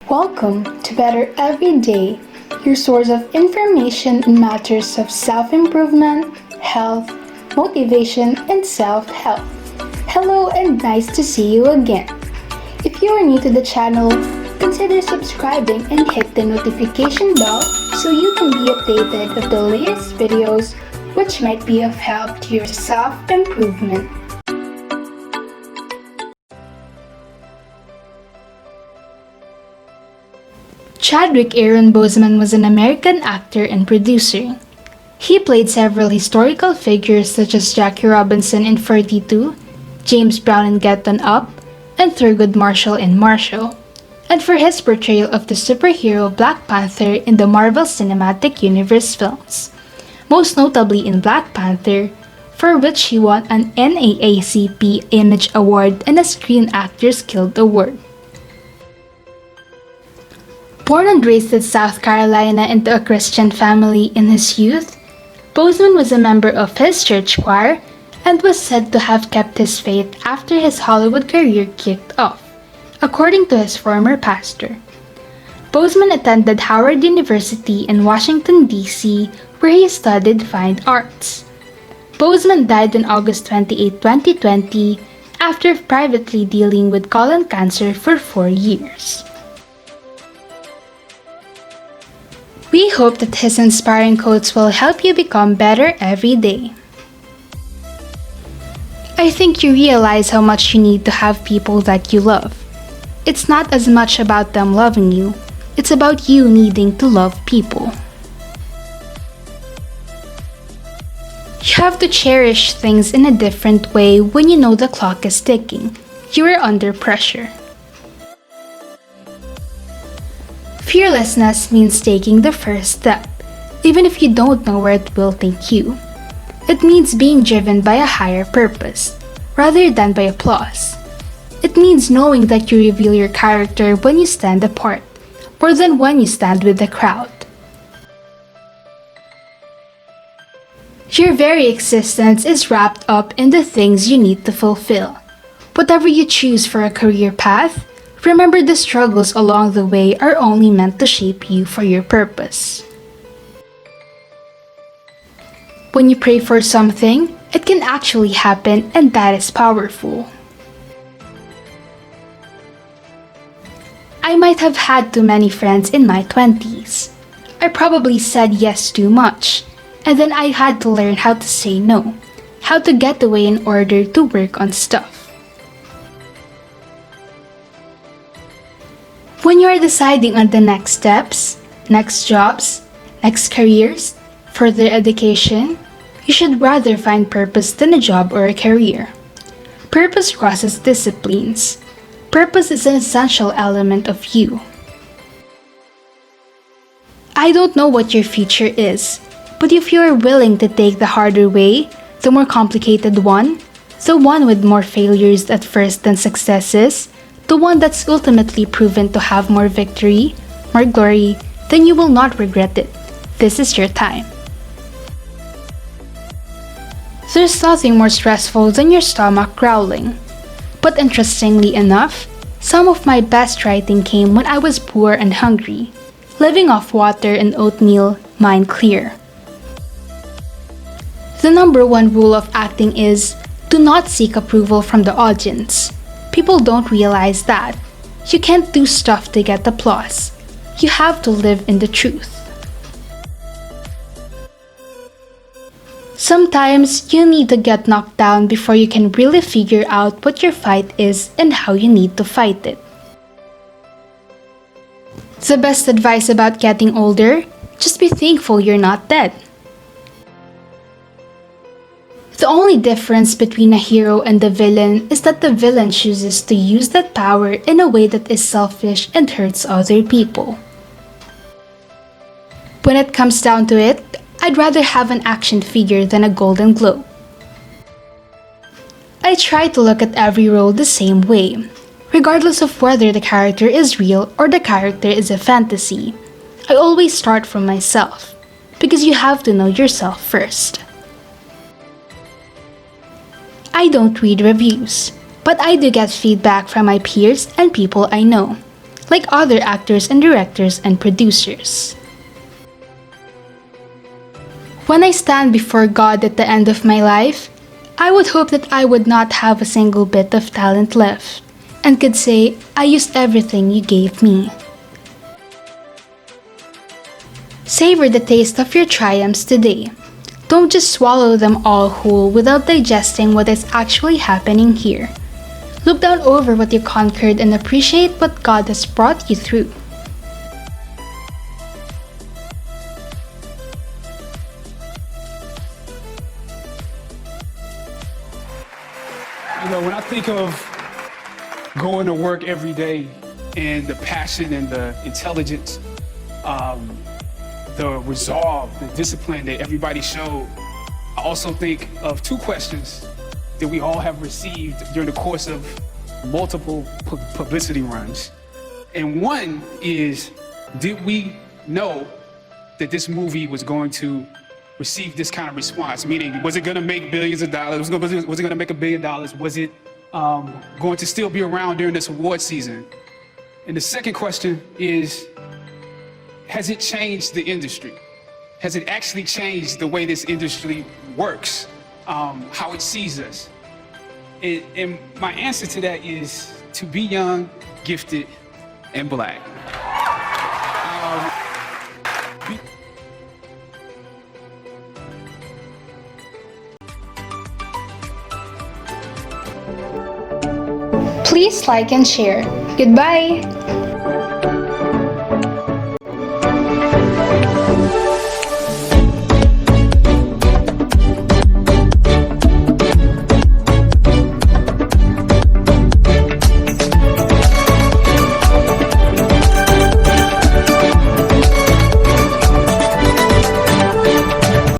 Welcome to Better Every Day, your source of information in matters of self-improvement, health, motivation, and self-help. Hello and nice to see you again. If you are new to the channel, consider subscribing and hit the notification bell so you can be updated of the latest videos which might be of help to your self-improvement. Chadwick Aaron Boseman was an American actor and producer. He played several historical figures such as Jackie Robinson in 42, James Brown in Get On Up, and Thurgood Marshall in Marshall, and for his portrayal of the superhero Black Panther in the Marvel Cinematic Universe films, most notably in Black Panther, for which he won an NAACP Image Award and a Screen Actors Guild Award. Born and raised in South Carolina into a Christian family in his youth, Boseman was a member of his church choir and was said to have kept his faith after his Hollywood career kicked off, according to his former pastor. Boseman attended Howard University in Washington, D.C., where he studied fine arts. Boseman died on August 28, 2020, after privately dealing with colon cancer for 4 years. We hope that his inspiring quotes will help you become better every day. I think you realize how much you need to have people that you love. It's not as much about them loving you, it's about you needing to love people. You have to cherish things in a different way when you know the clock is ticking. You are under pressure. Fearlessness means taking the first step, even if you don't know where it will take you. It means being driven by a higher purpose, rather than by applause. It means knowing that you reveal your character when you stand apart, more than when you stand with the crowd. Your very existence is wrapped up in the things you need to fulfill. Whatever you choose for a career path, remember the struggles along the way are only meant to shape you for your purpose. When you pray for something, it can actually happen, and that is powerful. I might have had too many friends in my 20s. I probably said yes too much, and then I had to learn how to say no, how to get away in order to work on stuff. When you are deciding on the next steps, next jobs, next careers, further education, you should rather find purpose than a job or a career. Purpose crosses disciplines. Purpose is an essential element of you. I don't know what your future is, but if you are willing to take the harder way, the more complicated one, the one with more failures at first than successes, the one that's ultimately proven to have more victory, more glory, then you will not regret it. This is your time. There's nothing more stressful than your stomach growling. But interestingly enough, some of my best writing came when I was poor and hungry, living off water and oatmeal, mind clear. The number one rule of acting is, do not seek approval from the audience. People don't realize that. You can't do stuff to get applause. You have to live in the truth. Sometimes you need to get knocked down before you can really figure out what your fight is and how you need to fight it. The best advice about getting older? Just be thankful you're not dead. The only difference between a hero and the villain is that the villain chooses to use that power in a way that is selfish and hurts other people. When it comes down to it, I'd rather have an action figure than a Golden Globe. I try to look at every role the same way, regardless of whether the character is real or the character is a fantasy. I always start from myself, because you have to know yourself first. I don't read reviews, but I do get feedback from my peers and people I know. like other actors and directors and producers. When I stand before God at the end of my life, I would hope that I would not have a single bit of talent left and could say, I used everything you gave me. Savor the taste of your triumphs today. Don't just swallow them all whole without digesting what is actually happening here. Look down over what you conquered and appreciate what God has brought you through. You know, when I think of going to work every day and the passion and the intelligence, the resolve, the discipline that everybody showed, I also think of two questions that we all have received during the course of multiple publicity runs. And one is, did we know that this movie was going to receive this kind of response? Meaning, was it going to make billions of dollars? Was it going to make $1 billion? Was it going to still be around during this award season? And the second question is, has it changed the industry? Has it actually changed the way this industry works, how it sees us? And my answer to that is to be young, gifted, and Black. Please like and share. Goodbye!